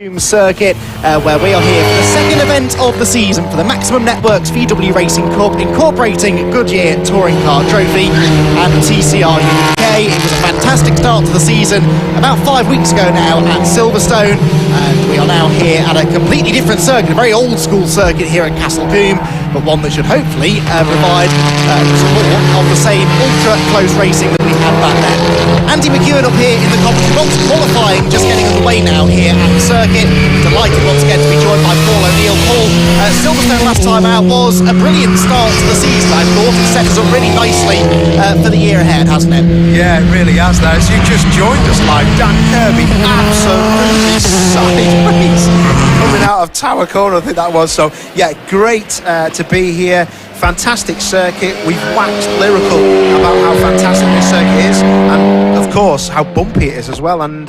Circuit, where we are here for the second event of the season for the Maximum Networks VW Racing Cup, incorporating Goodyear Touring Car Trophy and TCR UK. It was a fantastic start to the season about 5 weeks ago now at Silverstone, and we are now here at a completely different circuit, a very old school circuit here at Castle Combe, but one that should hopefully provide support of the same ultra close racing that we had back then. Andy McEwen up here in the commentary box, qualifying just getting underway now here at the circuit. Delighted once again to be joined by Paul O'Neill. Paul, Silverstone last time out was a brilliant start to the season. I thought it set us up really nicely for the year ahead, hasn't it? Yeah, it really has. As you just joined us live, Dan Kirby absolutely sideways coming out of Tower Corner, I think that was. So yeah, great to be here. Fantastic circuit. We've waxed lyrical about how fantastic this circuit is, and of course how bumpy it is as well. And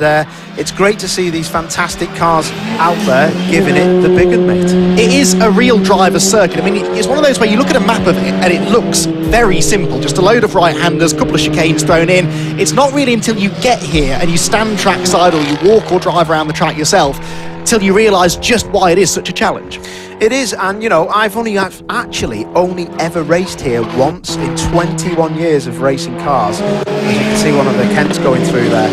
it's great to see these fantastic cars out there giving it the big un, mate. It is a real driver's circuit. I mean, it's one of those where you look at a map of it and it looks very simple, just a load of right-handers, a couple of chicanes thrown in. It's not really until you get here and you stand trackside or you walk or drive around the track yourself till you realise just why it is such a challenge. It is, and you know, I've actually only ever raced here once in 21 years of racing cars. As you can see, one of the Kents going through there.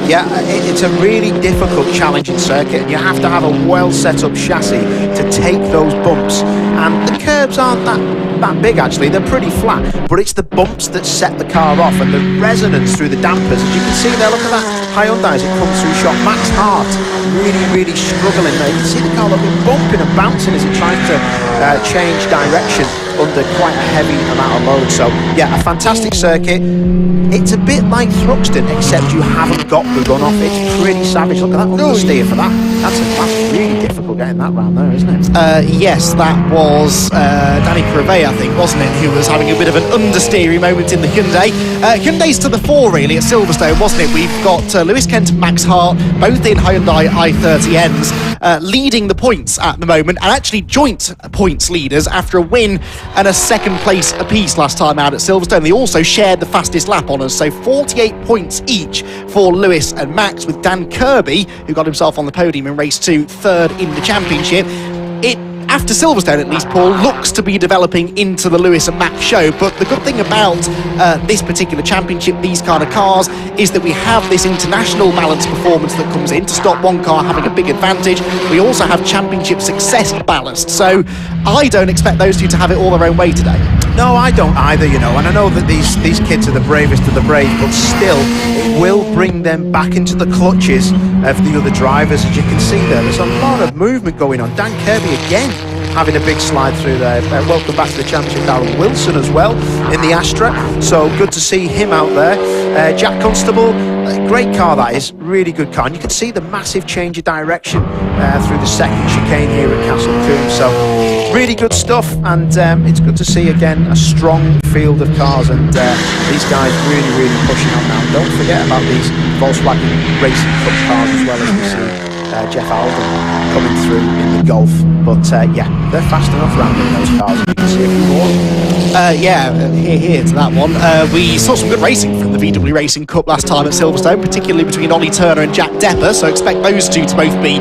Yeah, it's a really difficult, challenging circuit, and you have to have a well set up chassis to take those bumps. And the curbs aren't that big, actually. They're pretty flat, but it's the bumps that set the car off, and the resonance through the dampers. As you can see there, look at that Hyundai as it comes through shot. Max Hart really struggling there. You can see the car looking bumping and bouncing as it tries to change direction under quite a heavy amount of load. So yeah, a fantastic circuit. It's a bit like Thruxton, except you haven't got the runoff. It's pretty savage. Look at that understeer for that. That's really difficult getting that round there, isn't it? Yes, that was Danny Crevet, I think, wasn't it, who was having a bit of an understeery moment in the Hyundai. Hyundai's to the fore, really, at Silverstone, wasn't it? We've got Lewis Kent and Max Hart, both in Hyundai i30Ns, leading the points at the moment, and actually joint points leaders after a win and a second place apiece last time out at Silverstone. They also shared the fastest lap honours, so 48 points each for Lewis and Max, with Dan Kirby, who got himself on the podium in race 2, third in the championship. It, after Silverstone at least, Paul, looks to be developing into the Lewis and Max show. But the good thing about this particular championship, these kind of cars, is that we have this international balance performance that comes in to stop one car having a big advantage. We also have championship success ballast. So I don't expect those two to have it all their own way today. No, I don't either, you know, and I know that these kids are the bravest of the brave, but still, it will bring them back into the clutches of the other drivers. As you can see there's a lot of movement going on. Dan Kirby again having a big slide through there. Welcome back to the championship, Darren Wilson as well in the Astra, so good to see him out there. Jack Constable, great car that is, really good car, and you can see the massive change of direction through the second chicane here at Castle Combe. So really good stuff, and it's good to see again a strong field of cars, and these guys really pushing on now. Don't forget about these Volkswagen Racing Cup cars as well, as we see Jeff Alden coming through in the Golf. But yeah, they're fast enough round in those cars, and you can see a few more. Yeah, here to that one. We saw some good racing from the VW Racing Cup last time at Silverstone, particularly between Ollie Turner and Jack Depper, so expect those two to both be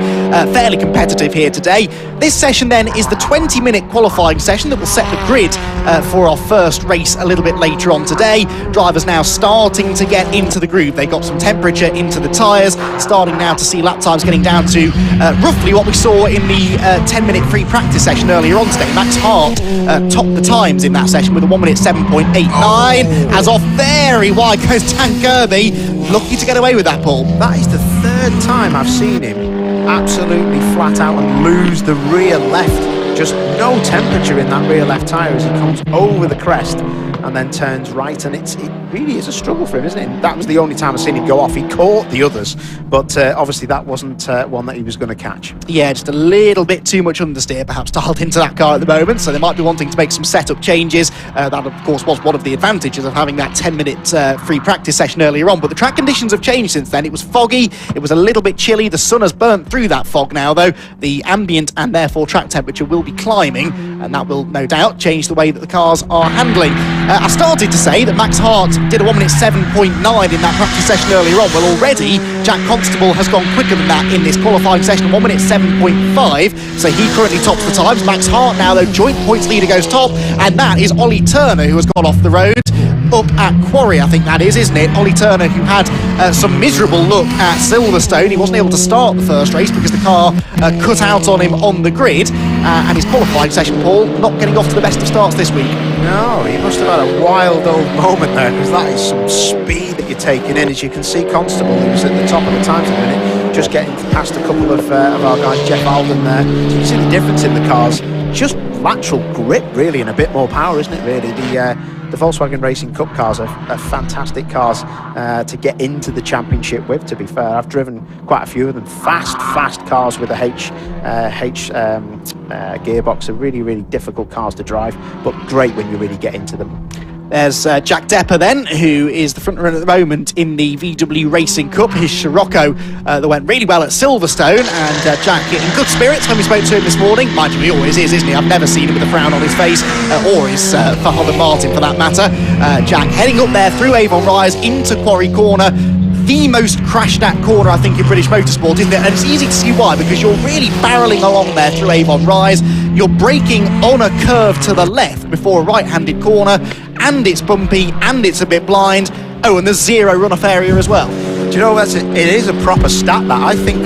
fairly competitive here today. This session then is the 20-minute qualifying session that will set the grid for our first race a little bit later on today. Drivers now starting to get into the groove. They got some temperature into the tyres, starting now to see lap times getting down to roughly what we saw in the 10-minute free practice session earlier on today. Max Hart topped the times in that session with a 1 minute 7.89. As off very wide goes Dan Kirby. Lucky to get away with that, Paul. That is the third time I've seen him absolutely flat out and lose the rear left. Just no temperature in that rear left tyre as he comes over the crest and then turns right, and it really is a struggle for him, isn't it? That was the only time I've seen him go off. He caught the others, but obviously that wasn't one that he was going to catch. Yeah, just a little bit too much understeer perhaps dialed into that car at the moment, so they might be wanting to make some setup changes. That of course was one of the advantages of having that 10-minute free practice session earlier on, but the track conditions have changed since then. It was foggy, it was a little bit chilly. The sun has burnt through that fog now, though. The ambient and therefore track temperature will be climbing and that will no doubt change the way that the cars are handling. I started to say that Max Hart did a 1 minute 7.9 in that practice session earlier on. Well, already Jack Constable has gone quicker than that in this qualifying session, 1 minute 7.5, so he currently tops the times. Max Hart now, though, joint points leader, goes top, and that is Ollie Turner, who has gone off the road up at Quarry, I think that is, isn't it? Ollie Turner, who had some miserable look at Silverstone. He wasn't able to start the first race because the car cut out on him on the grid, and his qualifying session, Paul, not getting off to the best of starts this week. No, he must have had a wild old moment there, because that is some speed that you're taking in. As you can see, Constable, who was at the top of the times at the minute, just getting past a couple of our guys, Jeff Alden there. So you can see the difference in the cars. Just lateral grip, really, and a bit more power, isn't it, really? The Volkswagen Racing Cup cars are fantastic cars to get into the championship with, to be fair. I've driven quite a few of them. Fast cars with a H gearbox. Are really, really difficult cars to drive, but great when you really get into them. There's Jack Depper then, who is the front runner at the moment in the VW Racing Cup, his Scirocco that went really well at Silverstone, and Jack in good spirits when we spoke to him this morning. Mind you, he always is, isn't he? I've never seen him with a frown on his face, or his father Martin for that matter. Jack heading up there through Avon Rise into Quarry Corner, the most crashed at corner, I think, in British motorsport, isn't it? And it's easy to see why, because you're really barrelling along there through Avon Rise. You're braking on a curve to the left before a right-handed corner, and it's bumpy, and it's a bit blind. Oh, and there's zero runoff area as well. Do you know, it is a proper stat that I think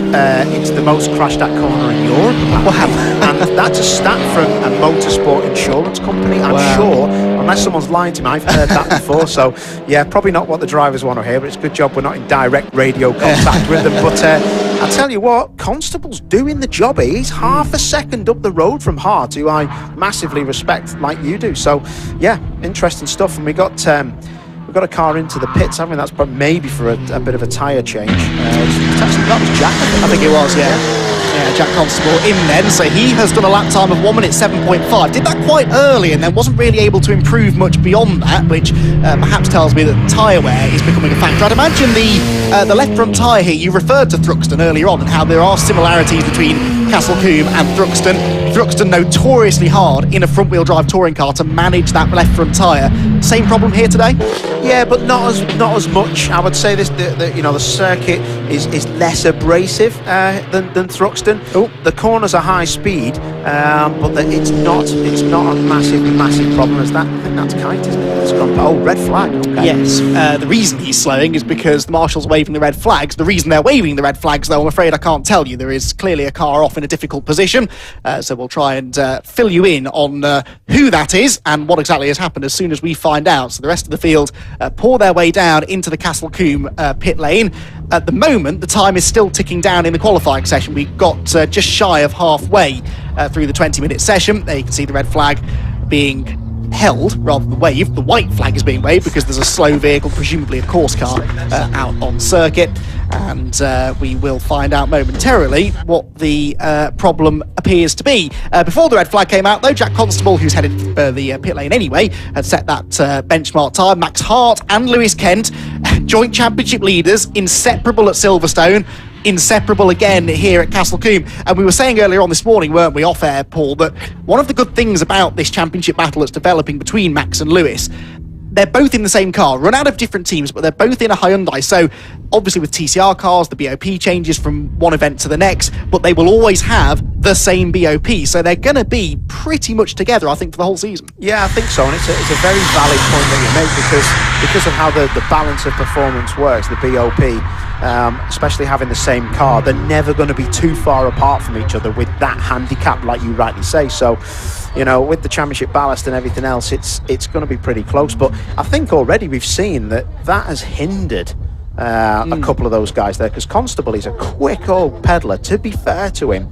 it's the most crashed at corner in Europe. Wow. And that's a stat from a motorsport insurance company, I'm sure. Unless someone's lying to me, I've heard that before. So, yeah, probably not what the drivers want to hear, but it's a good job we're not in direct radio contact with them. But I tell you what, Constable's doing the job. He's half a second up the road from Hart, who I massively respect, like you do. So, yeah, interesting stuff. And we got a car into the pits, haven't we? That's maybe for a bit of a tyre change. That was Jack. I think it was, yeah. Yeah, Jack Constable in then, so he has done a lap time of 1 minute 7.5. Did that quite early and then wasn't really able to improve much beyond that, which perhaps tells me that tyre wear is becoming a factor. I'd imagine the left front tyre here, you referred to Thruxton earlier on and how there are similarities between Castle Combe and Thruxton. Thruxton notoriously hard in a front-wheel drive touring car to manage that left front tyre. Same problem here today? Yeah, but not as much. I would say the circuit is less abrasive than Thruxton. Oh. The corners are high speed, but it's not a massive problem as that. I think that's Kite, isn't it? It's gone. Oh, red flag. Okay. Yes. The reason he's slowing is because the marshal's waving the red flags. The reason they're waving the red flags, though, I'm afraid I can't tell you. There is clearly a car off in a difficult position, so we'll try and fill you in on who that is and what exactly has happened as soon as we find out. So the rest of the field pour their way down into the Castle Combe pit lane. At the moment, the time is still ticking down in the qualifying session. We got just shy of halfway through the 20-minute session. There you can see the red flag being held rather than waved. The white flag is being waved because there's a slow vehicle, presumably a course car, out on circuit. And we will find out momentarily what the problem appears to be. Before the red flag came out, though, Jack Constable, who's headed for the pit lane anyway, had set that benchmark time. Max Hart and Lewis Kent, joint championship leaders, inseparable at Silverstone, inseparable again here at Castle Combe. And we were saying earlier on this morning, weren't we, off air, Paul, that one of the good things about this championship battle that's developing between Max and Lewis, they're both in the same car, run out of different teams, but they're both in a Hyundai. So obviously with TCR cars, the BOP changes from one event to the next, but they will always have the same BOP. So they're going to be pretty much together, I think, for the whole season. Yeah, I think so. And it's a very valid point that you make because of how the balance of performance works, the BOP, especially having the same car, they're never going to be too far apart from each other with that handicap, like you rightly say. So, you know, with the championship ballast and everything else, it's going to be pretty close. But I think already we've seen that has hindered a couple of those guys there, because Constable is a quick old peddler, to be fair to him.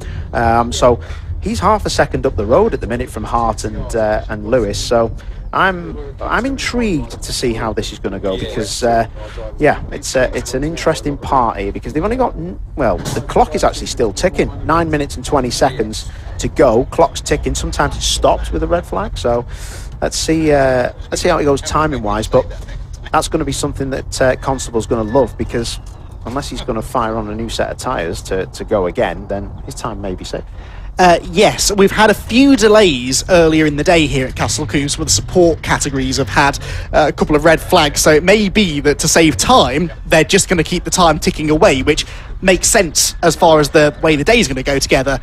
So he's half a second up the road at the minute from Hart and Lewis. So I'm intrigued to see how this is going to go, because it's an interesting part here, because they've only got, well, the clock is actually still ticking, 9 minutes and 20 seconds to go. Clock's ticking. Sometimes it stops with a red flag. So let's see how it goes timing wise. But that's going to be something that Constable's going to love, because unless he's going to fire on a new set of tyres to go again, then his time may be safe. Yes, we've had a few delays earlier in the day here at Castle Combe. Some of the support categories have had a couple of red flags, so it may be that to save time, they're just going to keep the time ticking away, which makes sense as far as the way the day is going to go together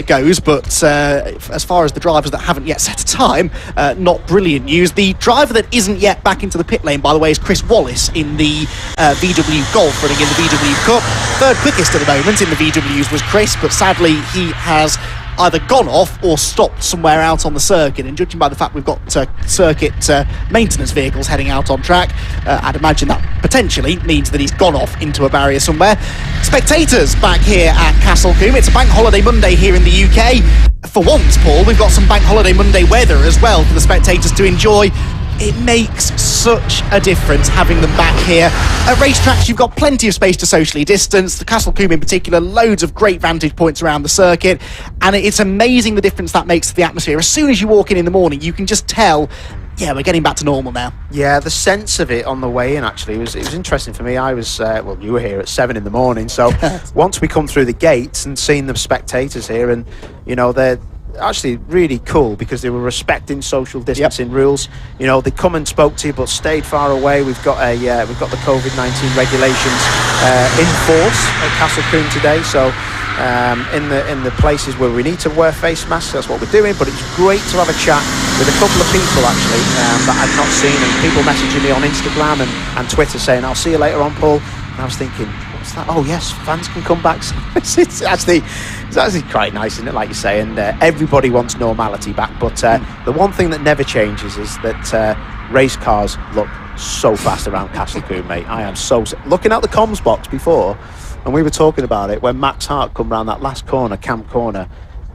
goes, but as far as the drivers that haven't yet set a time, not brilliant news. The driver that isn't yet back into the pit lane, by the way, is Chris Wallace in the VW Golf, running in the VW Cup. Third quickest at the moment in the VWs was Chris, but sadly he has either gone off or stopped somewhere out on the circuit, and judging by the fact we've got circuit maintenance vehicles heading out on track, I'd imagine that potentially means that he's gone off into a barrier somewhere. Spectators back here at Castle Combe. It's a bank holiday Monday here in the UK. For once, Paul, we've got some bank holiday Monday weather as well for the spectators to enjoy. It makes such a difference having them back here. At racetracks, you've got plenty of space to socially distance. The Castle Combe in particular, loads of great vantage points around the circuit. And it's amazing the difference that makes to the atmosphere. As soon as you walk in the morning, you can just tell, yeah, we're getting back to normal now. Yeah, the sense of it on the way in, actually, it was interesting for me. I was, well, you were here at 7 in the morning. So once we come through the gates and seeing the spectators here, and, you know, they're actually really cool because they were respecting social distancing rules. You know, they come and spoke to you but stayed far away. We've got the COVID-19 regulations in force at Castle Combe today, so in the places where we need to wear face masks, that's what we're doing. But it's great to have a chat with a couple of people actually that I've not seen, and people messaging me on Instagram and Twitter saying, I'll see you later on, Paul. And I was thinking, what's that? Oh yes, fans can come back. it's actually quite nice, isn't it? Like you say, and everybody wants normality back. But the one thing that never changes is that race cars look so fast around Castle Combe, mate. I am so looking at the comms box before, and we were talking about it when Max Hart come round that last corner, Camp Corner.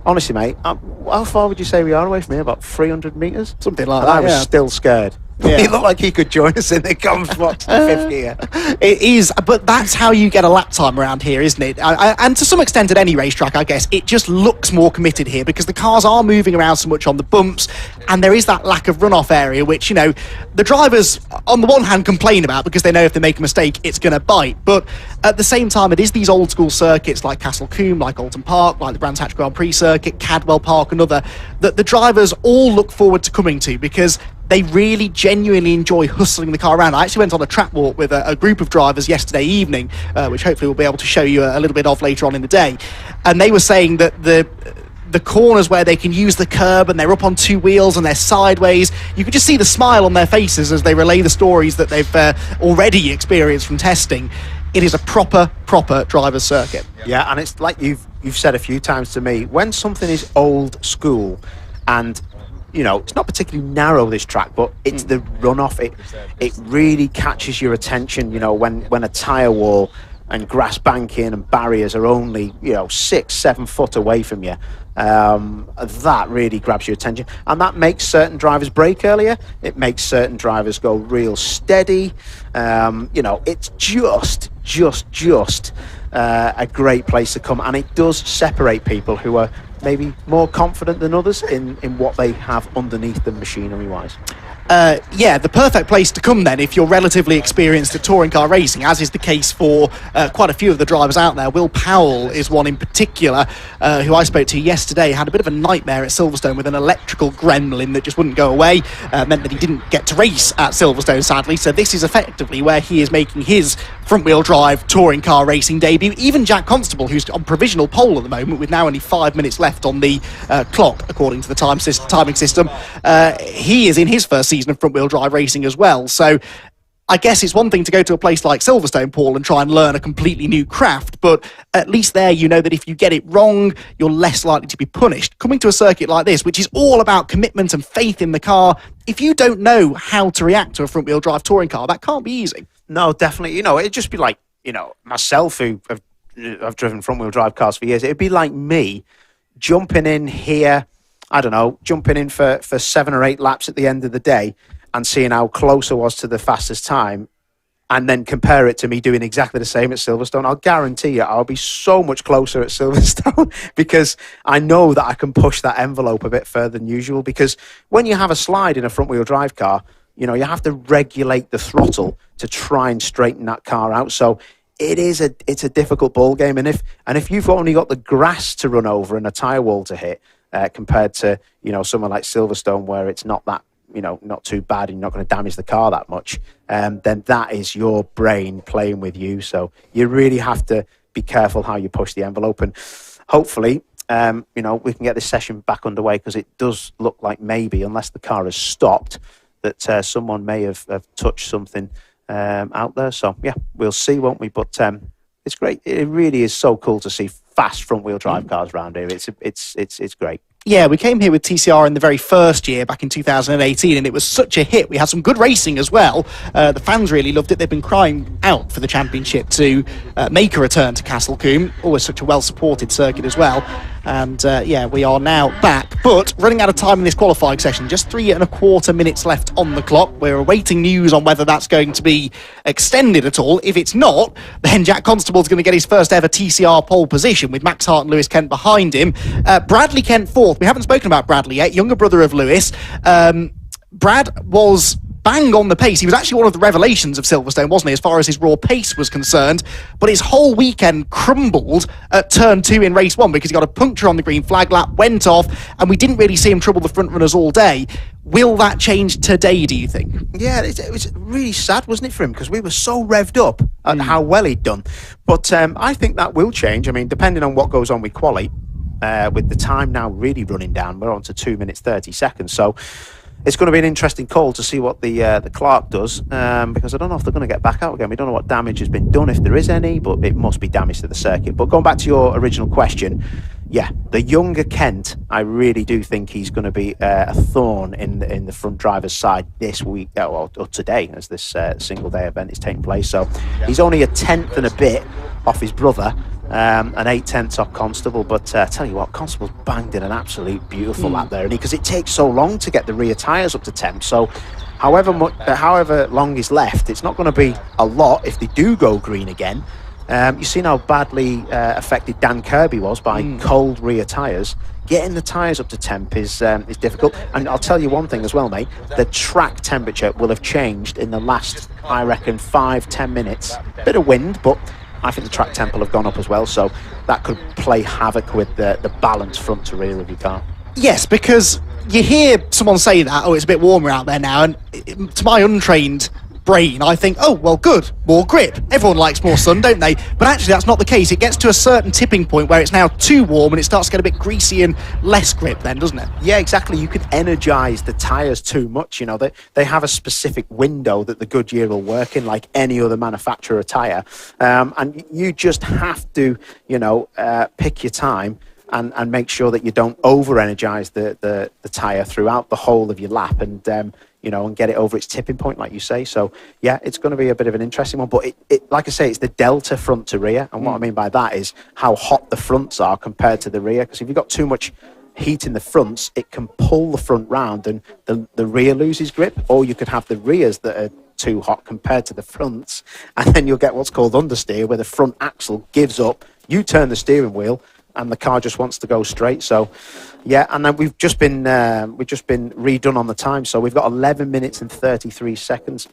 Honestly, mate, how far would you say we are away from here? About 300 metres? Something like and that, I was still scared. Yeah. He looked like he could join us in the comms box in fifth gear. It is, but that's how you get a lap time around here, isn't it? And to some extent at any racetrack, I guess, it just looks more committed here because the cars are moving around so much on the bumps, and there is that lack of runoff area, which, you know, the drivers, on the one hand, complain about because they know if they make a mistake, it's going to bite. But at the same time, it is these old school circuits like Castle Combe, like Alton Park, like the Brands Hatch Grand Prix circuit, Cadwell Park, and other, that the drivers all look forward to coming to because they really genuinely enjoy hustling the car around. I actually went on a track walk with a group of drivers yesterday evening, which hopefully we'll be able to show you a little bit of later on in the day. And they were saying that the corners where they can use the curb and they're up on two wheels and they're sideways, you can just see the smile on their faces as they relay the stories that they've already experienced from testing. It is a proper driver's circuit. Yeah, and it's like you've said a few times to me, when something is old school and, you know, it's not particularly narrow, this track, but it's the runoff. It really catches your attention, you know, when a tyre wall and grass banking and barriers are only, you know, 6-7 foot away from you. That really grabs your attention. And that makes certain drivers brake earlier. It makes certain drivers go real steady. You know, it's just a great place to come. And it does separate people who are maybe more confident than others in what they have underneath them machinery-wise. Yeah, the perfect place to come then if you're relatively experienced at touring car racing, as is the case for quite a few of the drivers out there. Will Powell is one in particular who I spoke to yesterday, had a bit of a nightmare at Silverstone with an electrical gremlin that just wouldn't go away, meant that he didn't get to race at Silverstone, sadly. So this is effectively where he is making his front-wheel drive touring car racing debut. Even Jack Constable, who's on provisional pole at the moment with now only 5 minutes left on the clock according to the timing system, he is in his first season of front-wheel drive racing as well. So I guess it's one thing to go to a place like Silverstone, Paul, and try and learn a completely new craft, but at least there you know that if you get it wrong, you're less likely to be punished. Coming to a circuit like this, which is all about commitment and faith in the car, if you don't know how to react to a front-wheel drive touring car, that can't be easy. No, definitely. You know, it'd just be like, you know, myself who I've driven front-wheel drive cars for years, it'd be like me jumping in here, I don't know, jumping in for 7 or 8 laps at the end of the day and seeing how close I was to the fastest time, and then compare it to me doing exactly the same at Silverstone. I'll guarantee you I'll be so much closer at Silverstone because I know that I can push that envelope a bit further than usual, because when you have a slide in a front-wheel drive car, you know, you have to regulate the throttle to try and straighten that car out. So it's a difficult ball game, and if you've only got the grass to run over and a tyre wall to hit, compared to somewhere like Silverstone where it's not that not too bad and you're not going to damage the car that much, then that is your brain playing with you. So you really have to be careful how you push the envelope, and hopefully we can get this session back underway, because it does look like maybe, unless the car has stopped, that someone may have touched something out there. So yeah, we'll see, won't we? But it's great. It really is so cool to see fast front wheel drive cars around here. It's great. Yeah, we came here with TCR in the very first year, back in 2018, and it was such a hit. We had some good racing as well. The fans really loved it. They've been crying out for the championship to make a return to Castle Combe. Always such a well-supported circuit as well. And we are now back, but running out of time in this qualifying session. Just 3.25 minutes left on the clock. We're awaiting news on whether that's going to be extended at all. If it's not, then Jack Constable's going to get his first ever TCR pole position, with Max Hart and Lewis Kent behind him. Bradley Kent fourth. We haven't spoken about Bradley yet, younger brother of Lewis. Brad was bang on the pace. He was actually one of the revelations of Silverstone, wasn't he, as far as his raw pace was concerned. But his whole weekend crumbled at turn 2 in race 1, because he got a puncture on the green flag lap, went off, and we didn't really see him trouble the front runners all day. Will that change today, do you think? Yeah, it was really sad, wasn't it, for him? Because we were so revved up at how well he'd done. But I think that will change. I mean, depending on what goes on with quali, with the time now really running down, we're on to 2 minutes 30 seconds. So it's going to be an interesting call to see what the Clark does, because I don't know if they're going to get back out again. We don't know what damage has been done, if there is any, but it must be damage to the circuit. But going back to your original question, yeah, the younger Kent, I really do think he's going to be a thorn in the front driver's side this week, or today, as this single day event is taking place. So he's only a tenth and a bit off his brother, and 8/10 off Constable. But I tell you what, Constable's banged in an absolute beautiful lap there, because it takes so long to get the rear tyres up to temp. So however long is left, it's not going to be a lot if they do go green again. You've seen how badly affected Dan Kirby was by cold rear tyres. Getting the tyres up to temp is difficult. And I'll tell you one thing as well, mate. The track temperature will have changed in the last, I reckon, 5-10 minutes. Bit of wind, but I think the track temp will have gone up as well. So that could play havoc with the balance front to rear of your car. Yes, because you hear someone say that, oh, it's a bit warmer out there now, and to my untrained brain, I think, oh, well, good, more grip. Everyone likes more sun, don't they? But actually, that's not the case. It gets to a certain tipping point where it's now too warm and it starts to get a bit greasy and less grip then, doesn't it? Yeah, exactly. You could energise the tyres too much. They have a specific window that the Goodyear will work in, like any other manufacturer tyre. And you just have to, pick your time and make sure that you don't over-energise the tyre throughout the whole of your lap, and get it over its tipping point, like you say. So, yeah, it's going to be a bit of an interesting one. But, it like I say, it's the delta front to rear. And what I mean by that is how hot the fronts are compared to the rear. Because if you've got too much heat in the fronts, it can pull the front round and the rear loses grip. Or you could have the rears that are too hot compared to the fronts. And then you'll get what's called understeer, where the front axle gives up. You turn the steering wheel, and the car just wants to go straight. So, yeah, and then we've just been redone on the time. So we've got 11 minutes and 33 seconds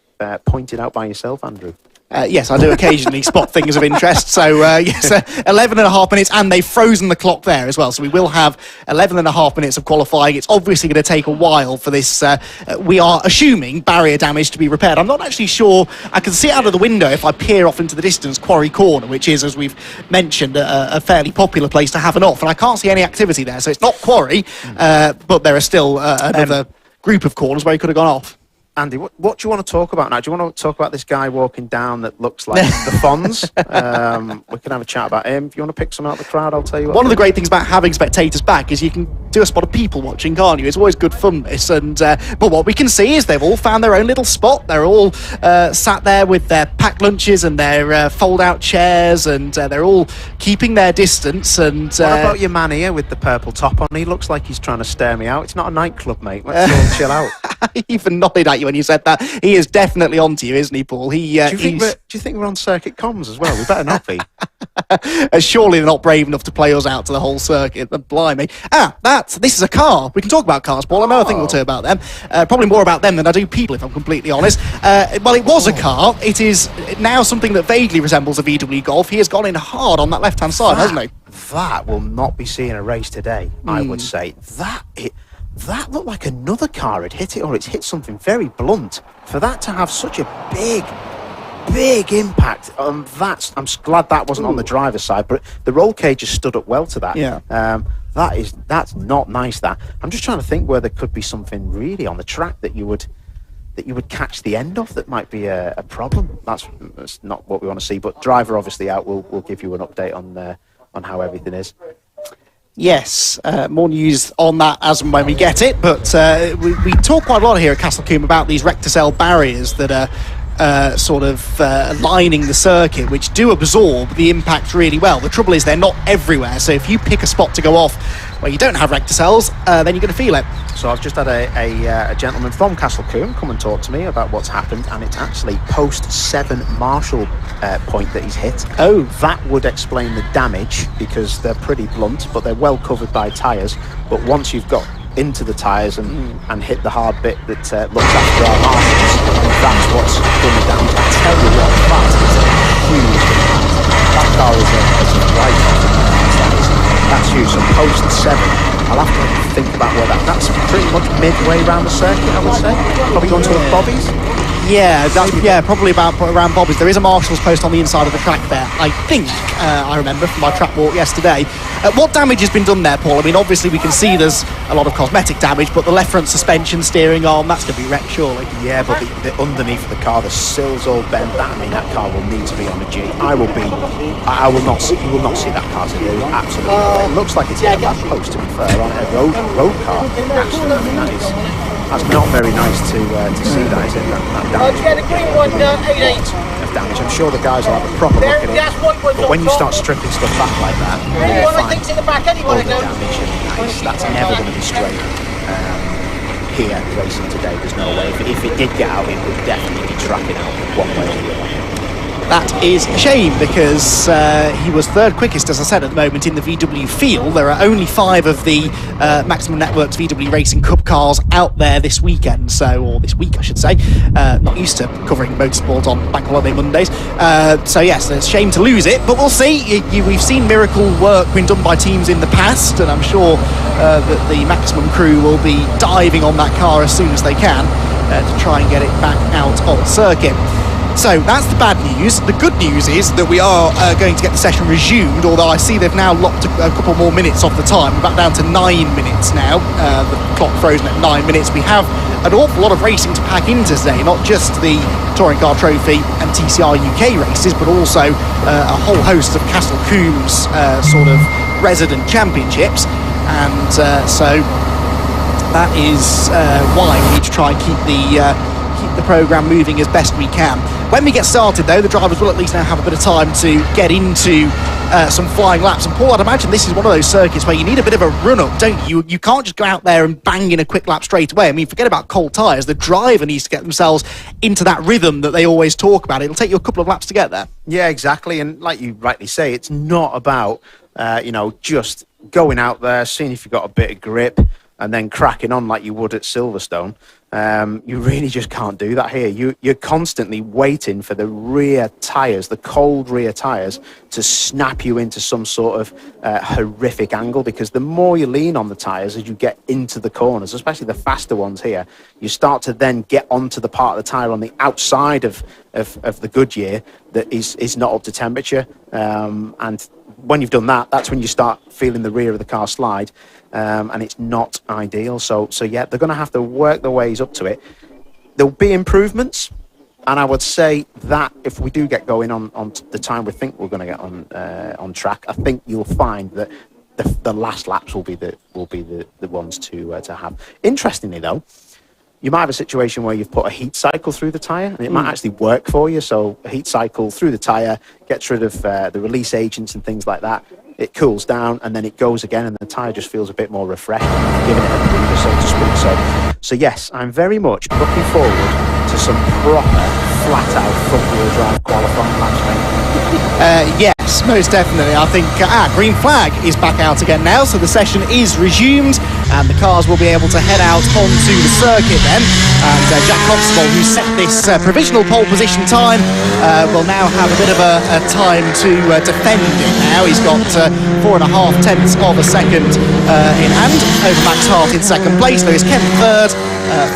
pointed out by yourself, Andrew. Yes, I do occasionally spot things of interest. So, yes, 11 and a half minutes, and they've frozen the clock there as well. So we will have 11 and a half minutes of qualifying. It's obviously going to take a while for this. We are assuming barrier damage to be repaired. I'm not actually sure. I can see out of the window if I peer off into the distance, Quarry Corner, which is, as we've mentioned, a fairly popular place to have an off. And I can't see any activity there. So it's not Quarry, but there are still another group of corners where he could have gone off. Andy, what do you want to talk about now? Do you want to talk about this guy walking down that looks like the Fonz? We can have a chat about him. If you want to pick some out of the crowd, I'll tell you what. One of the great things about having spectators back is you can do a spot of people watching, can't you? It's always good fun, this. And but what we can see is they've all found their own little spot. They're all sat there with their packed lunches and their fold-out chairs, and they're all keeping their distance. And what about your man here with the purple top on? He looks like he's trying to stare me out. It's not a nightclub, mate. Let's all chill out. He even nodded at you when you said that. He is definitely onto you, isn't he, Paul? Do you think we're on circuit comms as well? We better not be. Surely they're not brave enough to play us out to the whole circuit. Blimey. This is a car. We can talk about cars, Paul. I know a thing or two about them. Probably more about them than I do people, if I'm completely honest. Well, it was a car. It is now something that vaguely resembles a VW Golf. He has gone in hard on that left-hand side, hasn't he? That will not be seeing a race today, I would say. That looked like another car had hit it, or it's hit something very blunt. For that to have such a big impact, I'm glad that wasn't on the driver's side, but the roll cage has stood up well to that. Yeah. That's not nice. That I'm just trying to think where there could be something really on the track that you would catch the end of that might be a problem. That's not what we want to see. But driver obviously out. We'll give you an update on how everything is. Yes, more news on that as and when we get it. But we talk quite a lot here at Castle Combe about these rector-cell barriers that are lining the circuit, which do absorb the impact really well. The trouble is they're not everywhere, so if you pick a spot to go off where you don't have rector cells, then you're going to feel it. So I've just had a gentleman from Castle Combe come and talk to me about what's happened, and it's actually post 7 Marshall point that he's hit. Oh, that would explain the damage, because they're pretty blunt, but they're well covered by tyres. But once you've got into the tyres and hit the hard bit that looks after our marshals, that's what's done the damage. I tell you what, that is a huge impact. That car is a write-off. That's huge. So post 7, I'll have to think about where that's pretty much midway around the circuit, I would say. Probably going towards Bobby's. Yeah, probably about around Bobby's. There is a Marshall's post on the inside of the track there, I think. I remember from my track walk yesterday. What damage has been done there, Paul? I mean, obviously we can see there's a lot of cosmetic damage, but the left front suspension, steering arm, that's going to be wrecked, surely. Yeah, but the underneath of the car, the sills all bent. That car will need to be on a G. You will not see that car today. Absolutely. It looks like it's hit a lamp post, to be fair, on a road car. Actually, I mean, that's not very nice to see that, is it? That damage. Yeah, the green one, 8-8. Of damage. I'm sure the guys will have a proper look at it. But when you start stripping stuff back like that, One of the things in the back anyway. all the damage and that's never going to be straight. Here racing today, there's no way. If it did get out, it would definitely be tracking out one way or the other. That is a shame, because he was third quickest, as I said, at the moment in the VW field. There are only 5 of the Maximum Networks VW Racing Cup cars out there this weekend, or this week I should say. Not used to covering motorsport on Bank Holiday Mondays. So yes, it's a shame to lose it, but we'll see. We've seen miracle work being done by teams in the past, and I'm sure that the Maximum crew will be diving on that car as soon as they can to try and get it back out on circuit. So that's the bad news. The good news is that we are going to get the session resumed, although I see they've now locked a couple more minutes off the time. We're back down to 9 minutes now. The clock frozen at 9 minutes. We have an awful lot of racing to pack into today, not just the Touring Car Trophy and TCR UK races, but also a whole host of Castle Combe's resident championships. And so that is why we need to try and keep the programme moving as best we can. When we get started, though, the drivers will at least now have a bit of time to get into some flying laps. And Paul, I'd imagine this is one of those circuits where you need a bit of a run-up, don't you? You can't just go out there and bang in a quick lap straight away. I mean, forget about cold tyres. The driver needs to get themselves into that rhythm that they always talk about. It'll take you a couple of laps to get there. Yeah, exactly. And like you rightly say, it's not about, just going out there, seeing if you've got a bit of grip, and then cracking on like you would at Silverstone. You really just can't do that here. You're constantly waiting for the rear tyres, the cold rear tyres, to snap you into some sort of horrific angle, because the more you lean on the tyres as you get into the corners, especially the faster ones here, you start to then get onto the part of the tyre on the outside of the Goodyear that is not up to temperature. And when you've done that, that's when you start feeling the rear of the car slide. And it's not ideal. So yeah, they're going to have to work their ways up to it. There'll be improvements, and I would say that if we do get going on the time we think we're going to get on track, I think you'll find that the last laps will be the ones to have. Interestingly, though, you might have a situation where you've put a heat cycle through the tyre, and it might actually work for you. So a heat cycle through the tyre gets rid of the release agents and things like that. it cools down, and then it goes again, and the tyre just feels a bit more refreshed, giving it a breather, so to speak. So yes, I'm very much looking forward to some proper, flat-out front-wheel drive qualifying laps, mate. Yes, most definitely. I think green flag is back out again now, so the session is resumed, and the cars will be able to head out onto the circuit then. And Jack Constable, who set this provisional pole position time, will now have a bit of a time to defend it now. He's got 4.5 tenths of a second in hand over Max Hart in second place. Lewis Kent third.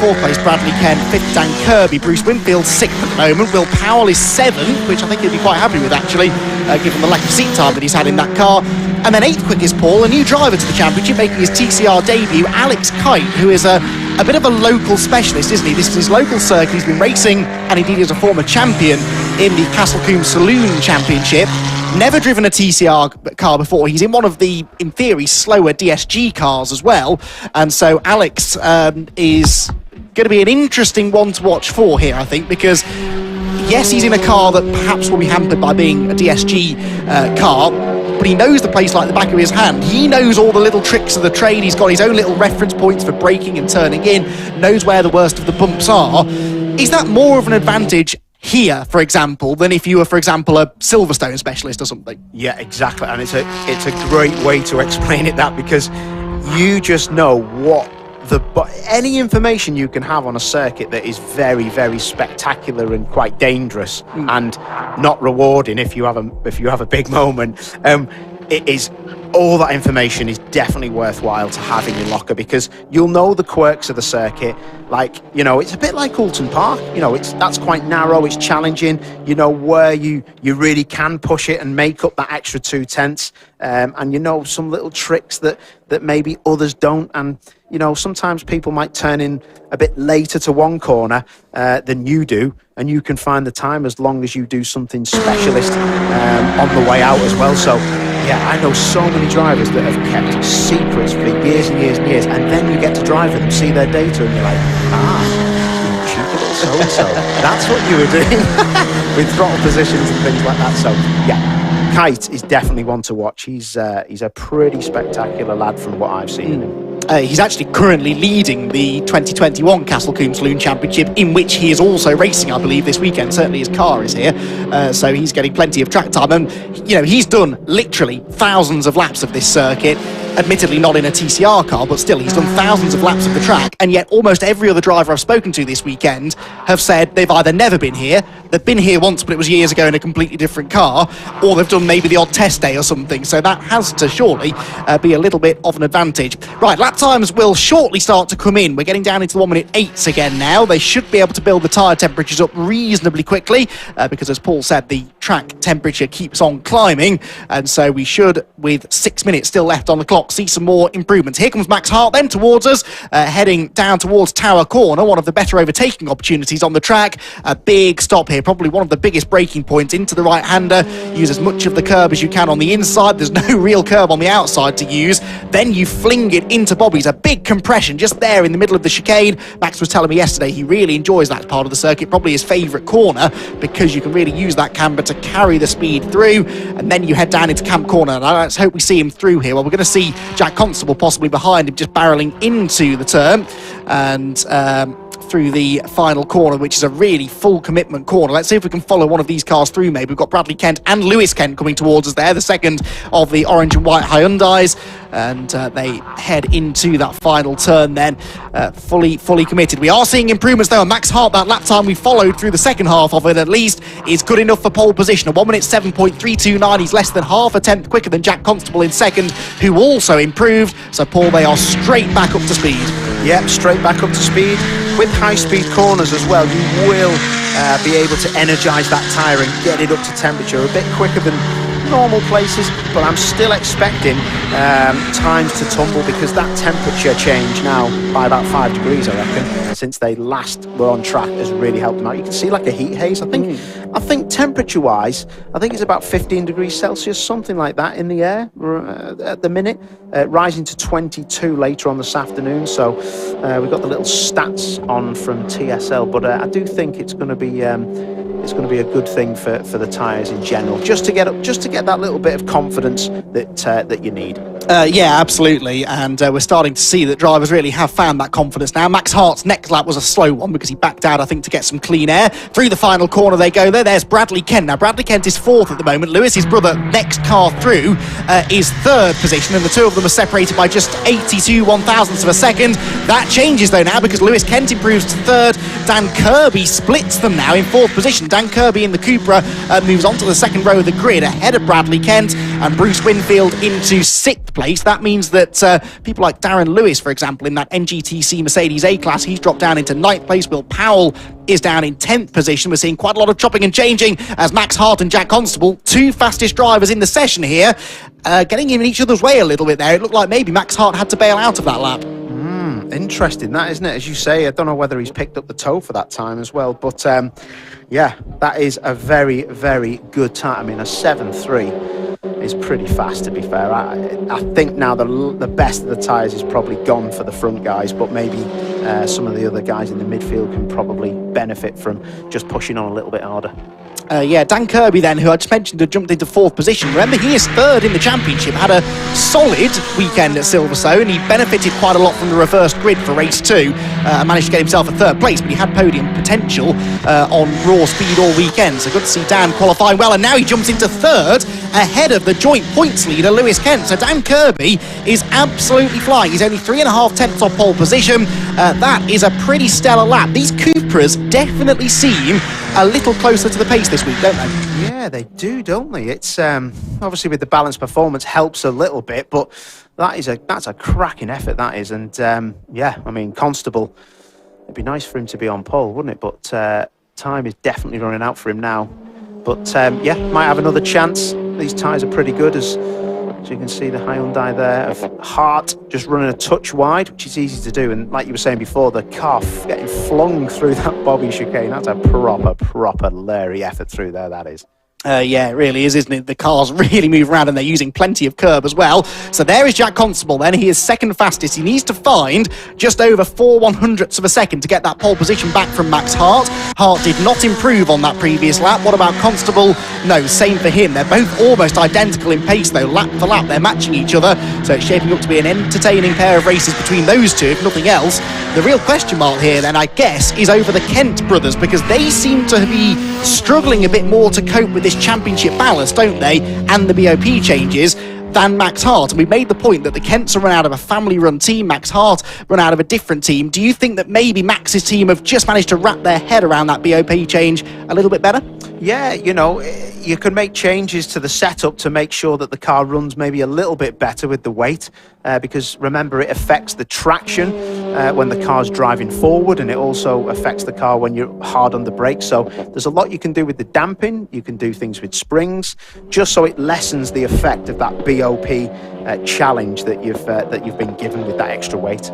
Fourth place Bradley Kent, fifth Dan Kirby, Bruce Winfield sixth at the moment, Will Powell is seventh, which I think he'll be quite happy with actually, given the lack of seat time that he's had in that car. And then eighth quickest Paul, a new driver to the championship, making his TCR debut, Alex Kite, who is a bit of a local specialist, isn't he? This is his local circuit. He's been racing, and indeed is a former champion in the Castle Combe Saloon Championship. Never driven a TCR car before. He's in one of the, in theory, slower DSG cars as well. And so Alex is going to be an interesting one to watch for here, I think, because yes, he's in a car that perhaps will be hampered by being a DSG car, but he knows the place like the back of his hand. He knows all the little tricks of the trade. He's got his own little reference points for braking and turning in, knows where the worst of the bumps are. Is that more of an advantage here, for example, than if you were, for example, a Silverstone specialist or something? Yeah, exactly. And it's a great way to explain it, that, because you just know what any information you can have on a circuit that is very, very spectacular and quite dangerous and not rewarding if you have a big moment. It is, all that information is definitely worthwhile to have in your locker, because you'll know the quirks of the circuit. Like, you know, it's a bit like Alton Park. You know, that's quite narrow, it's challenging. You know where you really can push it and make up that extra 2 tenths. And you know some little tricks that maybe others don't. And, you know, sometimes people might turn in a bit later to one corner than you do, and you can find the time as long as you do something specialist on the way out as well. So, yeah, I know so many drivers that have kept secrets for years and years and years, and then you get to drive with them, see their data, and you're like, you cheeky little so-and-so. That's what you were doing with throttle positions and things like that. So, yeah. Kite is definitely one to watch. He's a pretty spectacular lad from what I've seen in him. He's actually currently leading the 2021 Castle Combe Saloon Championship, in which he is also racing, I believe, this weekend. Certainly his car is here, so he's getting plenty of track time. And, you know, he's done literally thousands of laps of this circuit. Admittedly not in a TCR car, but still, he's done thousands of laps of the track, and yet almost every other driver I've spoken to this weekend have said they've either never been here, they've been here once, but it was years ago in a completely different car, or they've done maybe the odd test day or something, so that has to surely be a little bit of an advantage. Right, lap times will shortly start to come in. We're getting down into the 1:08s again now. They should be able to build the tyre temperatures up reasonably quickly, because as Paul said, the track temperature keeps on climbing, and so we should, with 6 minutes still left on the clock, see some more improvements. Here comes Max Hart then towards us, heading down towards Tower Corner, one of the better overtaking opportunities on the track. A big stop here, probably one of the biggest braking points into the right-hander. Use as much of the curb as you can on the inside. There's no real curb on the outside to use. Then you fling it into Bobby's. A big compression just there in the middle of the chicane. Max was telling me yesterday he really enjoys that part of the circuit, probably his favourite corner, because you can really use that camber to carry the speed through, and then you head down into Camp Corner. And let's hope we see him through here. Well, we're going to see Jack Constable possibly behind him, just barreling into the turn, and through the final corner, which is a really full commitment corner. Let's see if we can follow one of these cars through maybe. We've got Bradley Kent and Lewis Kent coming towards us there, the second of the orange and white Hyundais, and they head into that final turn then, fully committed. We are seeing improvements though, and Max Hart, that lap time we followed through the second half of it at least, is good enough for pole position. A 1:07.329, he's less than half a tenth quicker than Jack Constable in second, who also improved. So Paul, they are straight back up to speed. Yep, straight back up to speed. With high-speed corners as well, you will be able to energise that tyre and get it up to temperature a bit quicker than normal places, but I'm still expecting times to tumble, because that temperature change now by about 5 degrees, I reckon, since they last were on track, has really helped them out. You can see like a heat haze. I think temperature-wise, I think it's about 15 degrees Celsius, something like that in the air at the minute, rising to 22 later on this afternoon. So we've got the little stats on from TSL, but I do think it's going to be it's going to be a good thing for the tyres in general, just to get that little bit of confidence that you need. Yeah, absolutely, and we're starting to see that drivers really have found that confidence now. Max Hart's next lap was a slow one because he backed out, I think, to get some clean air. Through the final corner they go there. There's Bradley Kent. Now, Bradley Kent is fourth at the moment. Lewis, his brother, next car through, is third position, and the two of them are separated by just 82 one-thousandths of a second. That changes, though, now, because Lewis Kent improves to third. Dan Kirby splits them now in fourth position. Dan Kirby in the Cupra moves on to the second row of the grid ahead of Bradley Kent, and Bruce Winfield into sixth place. That means that people like Darren Lewis, for example, in that NGTC Mercedes A-Class, he's dropped down into ninth place. Will Powell is down in 10th position. We're seeing quite a lot of chopping and changing as Max Hart and Jack Constable, two fastest drivers in the session here, getting in each other's way a little bit there. It looked like maybe Max Hart had to bail out of that lap. Interesting, that, isn't it? As you say, I don't know whether he's picked up the toe for that time as well, but yeah, that is a very, very good time. I mean, a 7.3 is pretty fast, to be fair. I think now the best of the tyres is probably gone for the front guys, but maybe some of the other guys in the midfield can probably benefit from just pushing on a little bit harder. Yeah, Dan Kirby then, who I just mentioned, had jumped into fourth position. Remember, he is third in the championship, had a solid weekend at Silverstone. He benefited quite a lot from the reversed grid for race 2, managed to get himself a third place, but he had podium potential on raw speed all weekend. So good to see Dan qualifying well, and now he jumps into third ahead of the joint points leader, Lewis Kent. So Dan Kirby is absolutely flying. He's only 3.5 tenths off pole position. That is a pretty stellar lap. These Cupras definitely seem a little closer to the pace this week, don't they? Yeah, they do, don't they? It's obviously with the balanced performance helps a little bit, but that's a cracking effort, that is. And yeah, I mean, Constable, it'd be nice for him to be on pole, wouldn't it? But time is definitely running out for him now. But yeah, might have another chance. These tyres are pretty good, as you can see the Hyundai there of Hart just running a touch wide, which is easy to do. And like you were saying before, the car getting flung through that bobby chicane, that's a proper Larry effort through there, that is. Yeah, it really is, isn't it? The cars really move around and they're using plenty of curb as well. So there is Jack Constable then. He is second fastest. He needs to find just over 4/100ths of a second to get that pole position back from Max Hart. Hart did not improve on that previous lap. What about Constable? No, same for him. They're both almost identical in pace though, lap for lap. They're matching each other. So it's shaping up to be an entertaining pair of races between those two, if nothing else. The real question mark here then, I guess, is over the Kent brothers, because they seem to be struggling a bit more to cope with this championship ballast, don't they, and the BOP changes, than Max Hart. And we made the point that the Kents are run out of a family-run team, Max Hart run out of a different team. Do you think that maybe Max's team have just managed to wrap their head around that BOP change a little bit better? Yeah, you know, you can make changes to the setup to make sure that the car runs maybe a little bit better with the weight, because remember, it affects the traction when the car's driving forward, and it also affects the car when you're hard on the brakes. So there's a lot you can do with the damping. You can do things with springs, just so it lessens the effect of that BOP challenge that you've been given with that extra weight.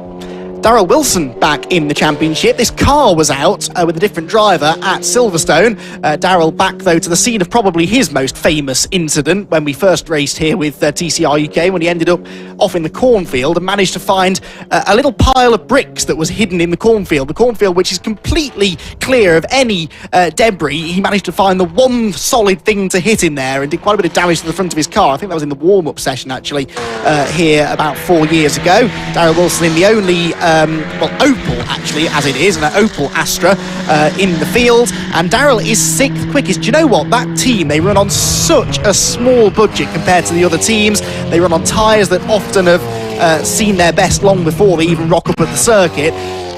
Darrell Wilson back in the championship. This car was out with a different driver at Silverstone. Darrell back, though, to the scene of probably his most famous incident when we first raced here with TCR UK, when he ended up off in the cornfield and managed to find a little pile of bricks that was hidden in the cornfield. The cornfield, which is completely clear of any debris. He managed to find the one solid thing to hit in there and did quite a bit of damage to the front of his car. I think that was in the warm-up session, actually, here about 4 years ago. Darrell Wilson in the only Opel, actually, as it is, an Opel Astra in the field, and Darrell is sixth quickest. Do you know what? That team, they run on such a small budget compared to the other teams. They run on tyres that often have seen their best long before they even rock up at the circuit.